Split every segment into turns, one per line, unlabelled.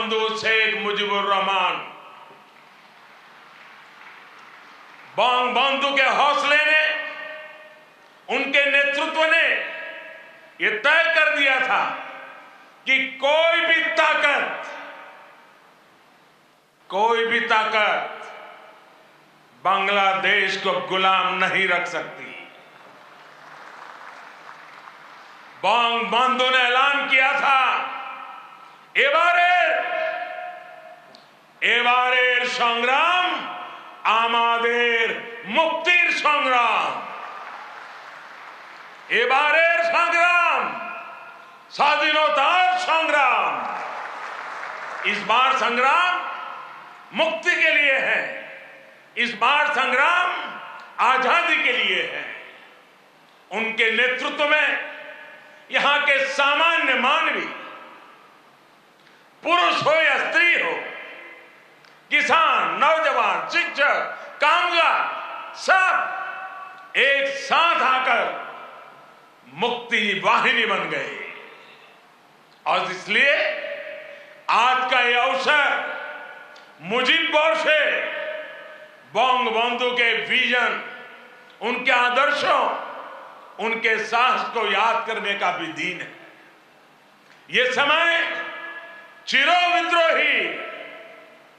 बंधु शेख मुजीबुर रहमान। बंधु के हौसले ने, उनके नेतृत्व ने यह तय कर दिया था कि कोई भी ताकत बांग्लादेश को गुलाम नहीं रख सकती। बंधु ने ऐलान किया था, एबारेर संग्राम आमादेर मुक्तिर संग्राम। एबारेर संग्राम स्वाधीनतार संग्राम। इस बार संग्राम मुक्ति के लिए है, इस बार संग्राम आजादी के लिए है। उनके नेतृत्व में यहां के सामान्य मानवी, पुरुष हो या स्त्री हो, किसान, नौजवान, शिक्षक, कामगार, सब एक साथ आकर मुक्ति वाहिनी बन गए। और इसलिए आज का यह अवसर मुजीब से बंधु के विजन, उनके आदर्शों, उनके साहस को याद करने का भी दिन है। यह समय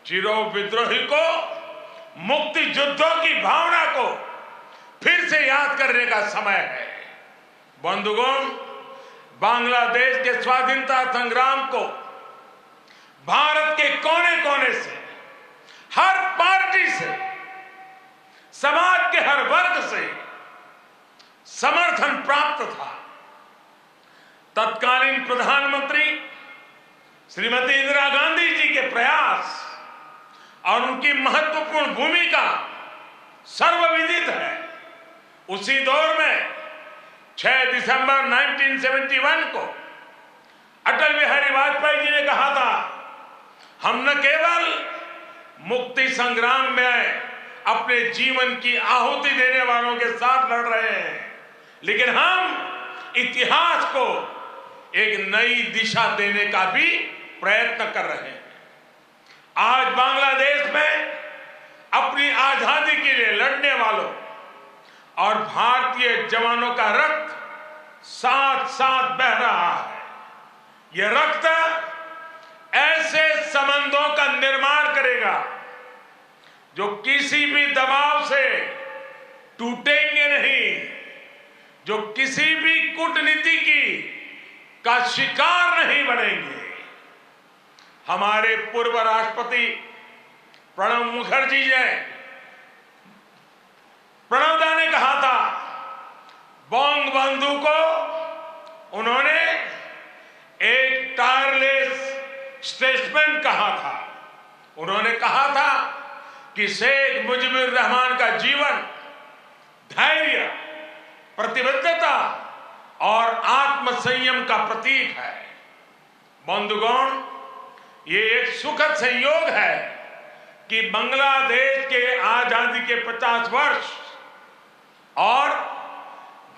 चिरो विद्रोही को, मुक्ति युद्धों की भावना को फिर से याद करने का समय है। बंधुगण, बांग्लादेश के स्वाधीनता संग्राम को भारत के कोने कोने से, हर पार्टी से, समाज के हर वर्ग से समर्थन प्राप्त था। तत्कालीन प्रधानमंत्री श्रीमती इंदिरा गांधी जी के प्रयास और उनकी महत्वपूर्ण भूमिका सर्वविदित है। उसी दौर में 6 दिसंबर 1971 को अटल बिहारी वाजपेयी जी ने कहा था, हम न केवल मुक्ति संग्राम में अपने जीवन की आहुति देने वालों के साथ लड़ रहे हैं, लेकिन हम इतिहास को एक नई दिशा देने का भी प्रयत्न कर रहे हैं। आज बांग्लादेश में अपनी आजादी के लिए लड़ने वालों और भारतीय जवानों का रक्त साथ साथ बह रहा है। यह रक्त ऐसे संबंधों का निर्माण करेगा जो किसी भी दबाव से टूटेंगे नहीं, जो किसी भी कूटनीति का शिकार नहीं बनेंगे। हमारे पूर्व राष्ट्रपति प्रणब मुखर्जी जी, प्रणबदा ने कहा था, बंधु को उन्होंने एक टायरलेस स्टेट्समैन कहा था। उन्होंने कहा था कि शेख मुजीबुर रहमान का जीवन धैर्य, प्रतिबद्धता और आत्मसंयम का प्रतीक है। बंधुगण, ये एक सुखद संयोग है कि बांग्लादेश के आजादी के 50 वर्ष और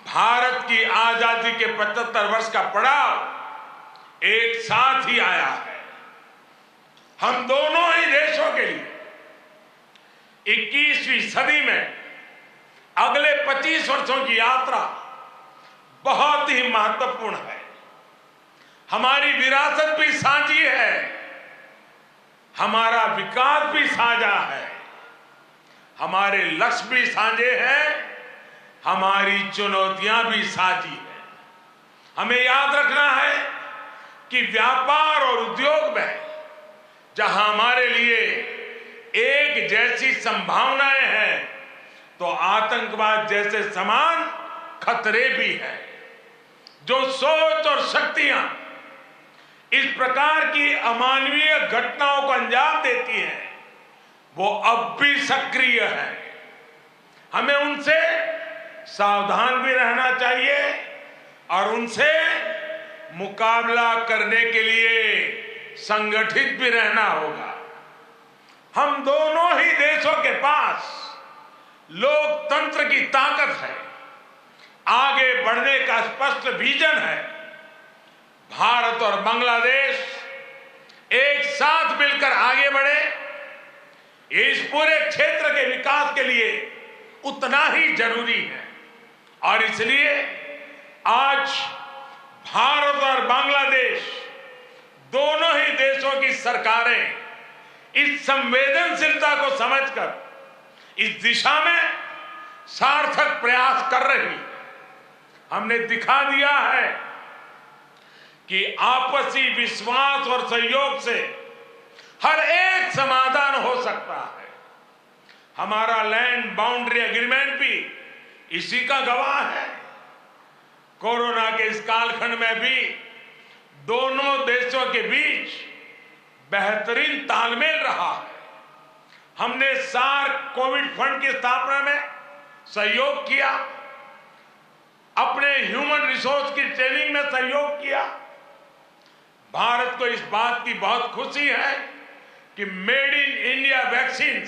भारत की आजादी के 75 वर्ष का पड़ाव एक साथ ही आया है। हम दोनों ही देशों के लिए 21वीं सदी में अगले 25 वर्षों की यात्रा बहुत ही महत्वपूर्ण है। हमारी विरासत भी साझी है, हमारा विकास भी साझा है, हमारे लक्ष्य भी साझे हैं, हमारी चुनौतियां भी साझी है। हमें याद रखना है कि व्यापार और उद्योग में जहां हमारे लिए एक जैसी संभावनाएं हैं, तो आतंकवाद जैसे समान खतरे भी हैं। जो सोच और शक्तियां इस प्रकार की अमानवीय घटनाओं को अंजाम देती हैं, वो अब भी सक्रिय है। हमें उनसे सावधान भी रहना चाहिए और उनसे मुकाबला करने के लिए संगठित भी रहना होगा। हम दोनों ही देशों के पास लोकतंत्र की ताकत है, आगे बढ़ने का स्पष्ट विजन है। भारत और बांग्लादेश एक साथ पूरे क्षेत्र के विकास के लिए उतना ही जरूरी है। और इसलिए आज भारत और बांग्लादेश दोनों ही देशों की सरकारें इस संवेदनशीलता को समझकर इस दिशा में सार्थक प्रयास कर रही है। हमने दिखा दिया है कि आपसी विश्वास और सहयोग से हर एक समाधान हो सकता है। हमारा लैंड बाउंड्री एग्रीमेंट भी इसी का गवाह है। कोरोना के इस कालखंड में भी दोनों देशों के बीच बेहतरीन तालमेल रहा है। हमने सार्क कोविड फंड की स्थापना में सहयोग किया, अपने ह्यूमन रिसोर्स की ट्रेनिंग में सहयोग किया। भारत को इस बात की बहुत खुशी है कि made in India vaccine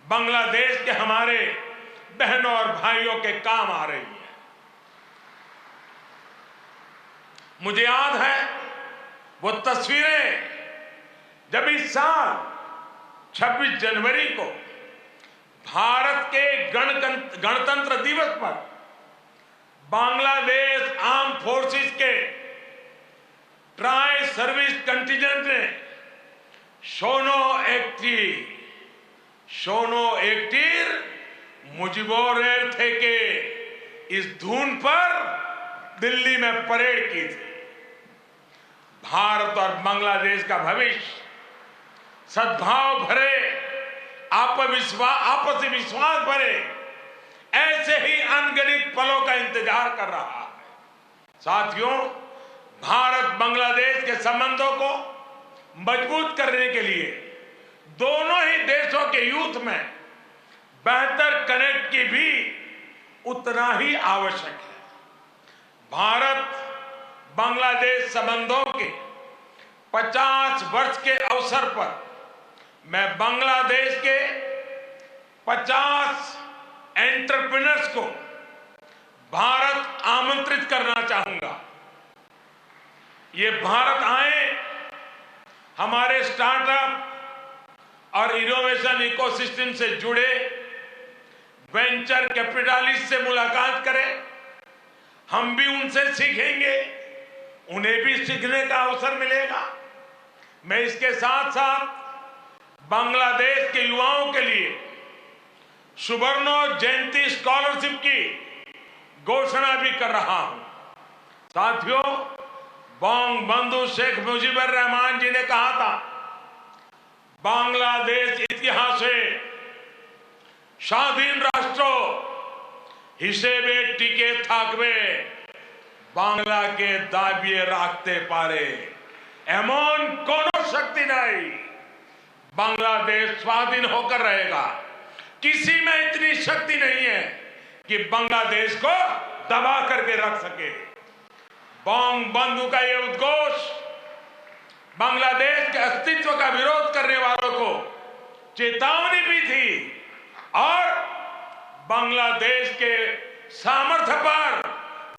Bangladesh के हमारे बहनों और भाइयों के काम आ रही है। मुझे याद है वो तस्वीरें जब इस साल 26 जनवरी को भारत के गणतंत्र दिवस पर बांग्लादेश आर्म फोर्सेस के ट्राई सर्विस कंटिजेंट ने शोनो एकटीर मुजिबोरेर थे के इस धुन पर दिल्ली में परेड की थी। भारत और बांग्लादेश का भविष्य सद्भाव भरे, आपसी विश्वास भरे ऐसे ही अनगिनत पलों का इंतजार कर रहा है। साथियों, भारत बांग्लादेश के संबंधों को मजबूत करने के लिए दोनों ही देशों के यूथ में बेहतर कनेक्ट की भी उतना ही आवश्यक है। भारत बांग्लादेश संबंधों के 50 वर्ष के अवसर पर मैं बांग्लादेश के 50 एंटरप्रेन्योर्स को भारत आमंत्रित करना चाहूंगा। ये भारत आए, हमारे स्टार्टअप और इनोवेशन इकोसिस्टम से जुड़े वेंचर कैपिटलिस्ट से मुलाकात करें। हम भी उनसे सीखेंगे, उन्हें भी सीखने का अवसर मिलेगा। मैं इसके साथ साथ बांग्लादेश के युवाओं के लिए सुवर्णो जयंती स्कॉलरशिप की घोषणा भी कर रहा हूं। साथियों, बंगबंधु शेख मुजीबुर रहमान जी ने कहा था, बांग्लादेश इतिहासे স্বাধীন রাষ্ট্র হিসেবে টিকে থাকবে বাংলাকে দাবিয়ে রাখতে পারে এমন কোন শক্তি নাই। बांग्लादेश स्वाधीन होकर रहेगा। किसी में इतनी शक्ति नहीं है कि बांग्लादेश को दबा करके रख सके। बंगबंधु का यह उद्घोष बांग्लादेश के अस्तित्व का विरोध करने वालों को चेतावनी भी थी और बांग्लादेश के सामर्थ्य पर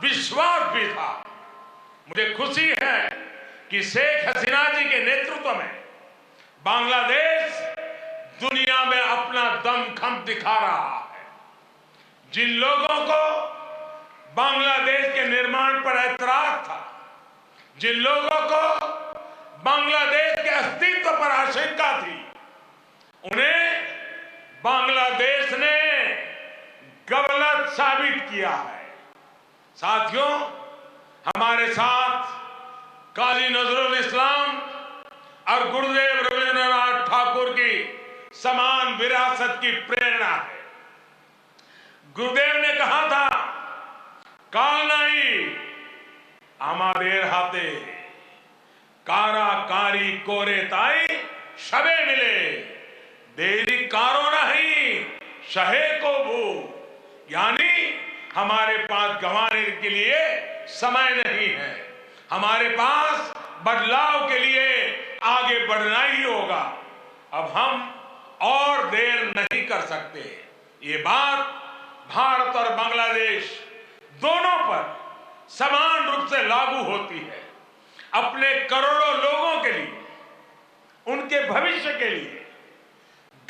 विश्वास भी था। मुझे खुशी है कि शेख हसीना जी के नेतृत्व में बांग्लादेश दुनिया में अपना दमखम दिखा रहा है। जिन लोगों को बांग्लादेश के निर्माण पर ऐतराज था, जिन लोगों को बांग्लादेश के अस्तित्व पर आशंका थी, उन्हें बांग्लादेश ने गलत साबित किया है। साथियों, हमारे साथ काजी नजरुल इस्लाम और गुरुदेव रविंद्रनाथ ठाकुर की समान विरासत की प्रेरणा है। गुरुदेव ने कहा था, काल नहीं आमादेर हाथे काराकारी कोरे ताई शबे मिले देरी कारो नहीं शहे को भू। यानी हमारे पास गंवाने के लिए समय नहीं है, हमारे पास बदलाव के लिए आगे बढ़ना ही होगा। अब हम और देर नहीं कर सकते। ये बात भारत और बांग्लादेश दोनों पर समान रूप से लागू होती है। अपने करोड़ों लोगों के लिए, उनके भविष्य के लिए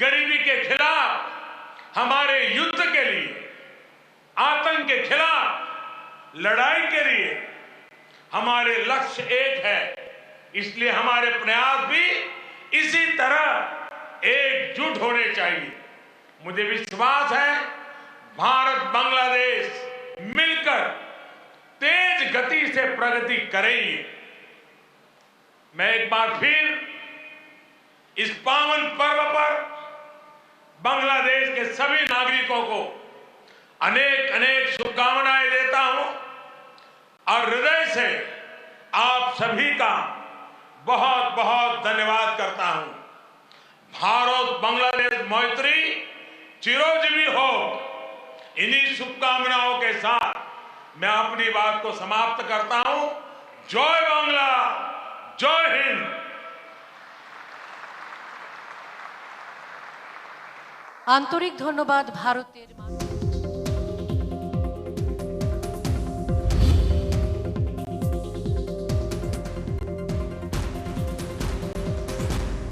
गरीबी के खिलाफ हमारे युद्ध के लिए, आतंक के खिलाफ लड़ाई के लिए हमारे लक्ष्य एक है। इसलिए हमारे प्रयास भी इसी तरह एकजुट होने चाहिए। मुझे विश्वास है भारत बांग्लादेश मिलकर तेज गति से प्रगति करेंगे। मैं एक बार फिर इस पावन पर्व पर बांग्लादेश के सभी नागरिकों को अनेक अनेक शुभकामनाएं देता हूं और हृदय से आप सभी का बहुत बहुत धन्यवाद करता हूं। भारत बांग्लादेश मैत्री चिरंजीवी हो। इन्हीं शुभकामनाओं के साथ मैं अपनी बात को समाप्त करता हूं। जय बांग्ला, जय हिंद।
आंतरिक धन्यवाद भारतेर।